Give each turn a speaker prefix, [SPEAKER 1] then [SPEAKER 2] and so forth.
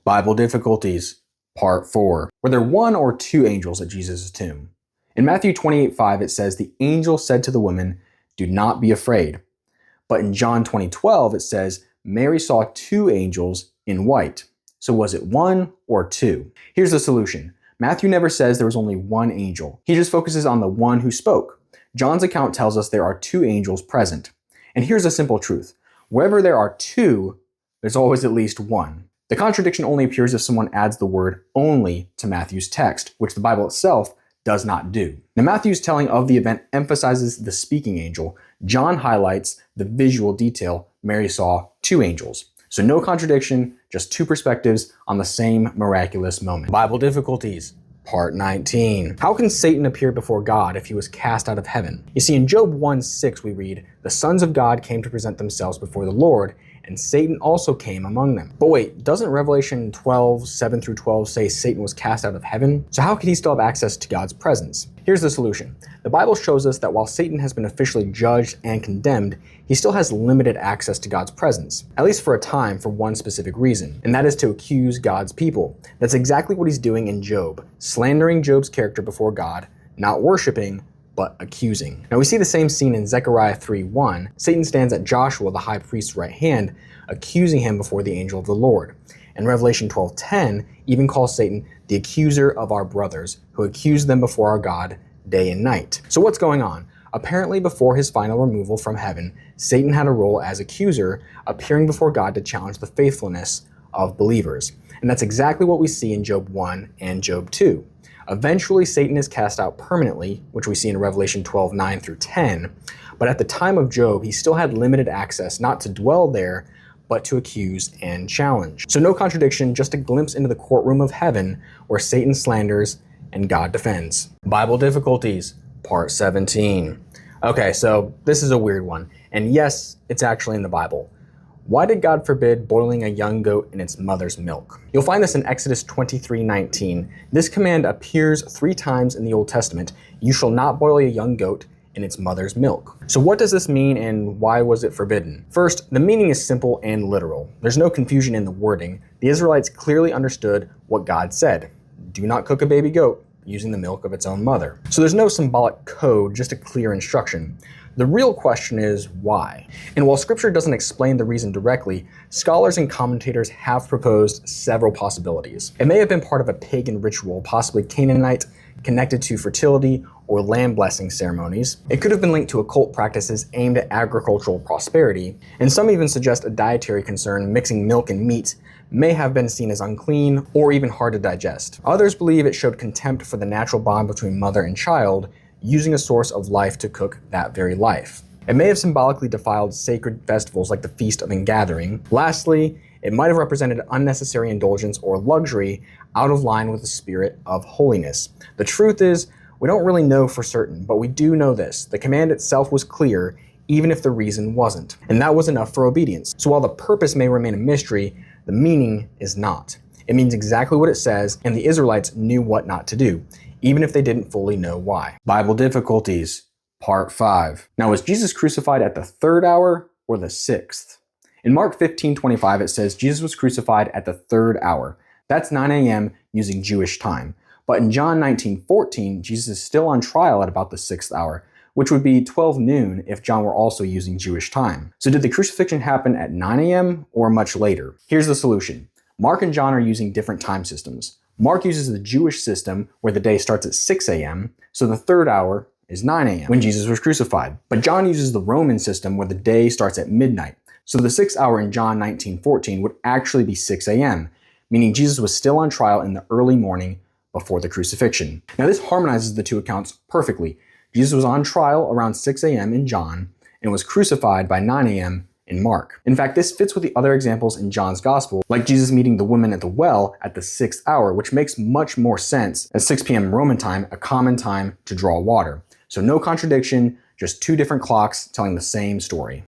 [SPEAKER 1] Bible difficulties, part 4. Were there one or two angels at Jesus' tomb? In Matthew 28:5, it says, "The angel said to the women, 'Do not be afraid.' But in John 20:12, it says, 'Mary saw two angels in white.' So was it one or two? Here's the solution. Matthew never says there was only one angel. He just focuses on the one who spoke. John's account tells us there are two angels present. And here's a simple truth. Wherever there are two, there's always at least one. The contradiction only appears if someone adds the word only to Matthew's text, which the Bible itself does not do. Now, Matthew's telling of the event emphasizes the speaking angel. John highlights the visual detail. Mary saw two angels. So no contradiction, just two perspectives on the same miraculous moment. Bible difficulties, part 19. How can Satan appear before God if he was cast out of heaven? You see, in Job 1:6 we read, "The sons of God came to present themselves before the Lord, and Satan also came among them." But wait, doesn't Revelation 12:7-12 say Satan was cast out of heaven? So how could he still have access to God's presence? Here's the solution. The Bible shows us that while Satan has been officially judged and condemned, he still has limited access to God's presence, at least for a time, for one specific reason, and that is to accuse God's people. That's exactly what he's doing in Job, slandering Job's character before God, not worshiping, but accusing. Now we see the same scene in Zechariah 3:1. Satan stands at Joshua, the high priest's right hand, accusing him before the angel of the Lord. And Revelation 12:10 even calls Satan the accuser of our brothers, who accused them before our God day and night. So what's going on? Apparently before his final removal from heaven, Satan had a role as accuser, appearing before God to challenge the faithfulness of believers. And that's exactly what we see in Job 1 and Job 2. Eventually, Satan is cast out permanently, which we see in Revelation 12:9-10. But at the time of Job, he still had limited access, not to dwell there, but to accuse and challenge. So no contradiction, just a glimpse into the courtroom of heaven where Satan slanders and God defends. Bible difficulties, part 17. Okay, so this is a weird one. And yes, it's actually in the Bible. Why did God forbid boiling a young goat in its mother's milk? You'll find this in Exodus 23:19. This command appears 3 times in the Old Testament. You shall not boil a young goat in its mother's milk. So what does this mean and why was it forbidden? First, the meaning is simple and literal. There's no confusion in the wording. The Israelites clearly understood what God said. Do not cook a baby goat using the milk of its own mother. So there's no symbolic code, just a clear instruction. The real question is why? And while scripture doesn't explain the reason directly, scholars and commentators have proposed several possibilities. It may have been part of a pagan ritual, possibly Canaanite, connected to fertility or land blessing ceremonies. It could have been linked to occult practices aimed at agricultural prosperity, and some even suggest a dietary concern. Mixing milk and meat may have been seen as unclean or even hard to digest. Others believe it showed contempt for the natural bond between mother and child, using a source of life to cook that very life. It may have symbolically defiled sacred festivals like the Feast of Ingathering. Lastly, it might have represented unnecessary indulgence or luxury out of line with the spirit of holiness. The truth is, we don't really know for certain, but we do know this. The command itself was clear, even if the reason wasn't. And that was enough for obedience. So while the purpose may remain a mystery, the meaning is not. It means exactly what it says, and the Israelites knew what not to do, even if they didn't fully know why. Bible difficulties, part 5. Now, was Jesus crucified at the 3rd hour or the 6th? In Mark 15:25, it says Jesus was crucified at the 3rd hour. That's 9 a.m. using Jewish time. But in John 19:14, Jesus is still on trial at about the 6th hour, which would be 12 noon if John were also using Jewish time. So did the crucifixion happen at 9 a.m. or much later? Here's the solution. Mark and John are using different time systems. Mark uses the Jewish system where the day starts at 6 a.m., so the 3rd hour is 9 a.m. when Jesus was crucified. But John uses the Roman system where the day starts at midnight, so the 6th hour in John 19:14 would actually be 6 a.m., meaning Jesus was still on trial in the early morning before the crucifixion. Now this harmonizes the two accounts perfectly. Jesus was on trial around 6 a.m. in John and was crucified by 9 a.m. in Mark. In fact, this fits with the other examples in John's gospel, like Jesus meeting the woman at the well at the 6th hour, which makes much more sense as 6 p.m. Roman time, a common time to draw water. So no contradiction, just two different clocks telling the same story.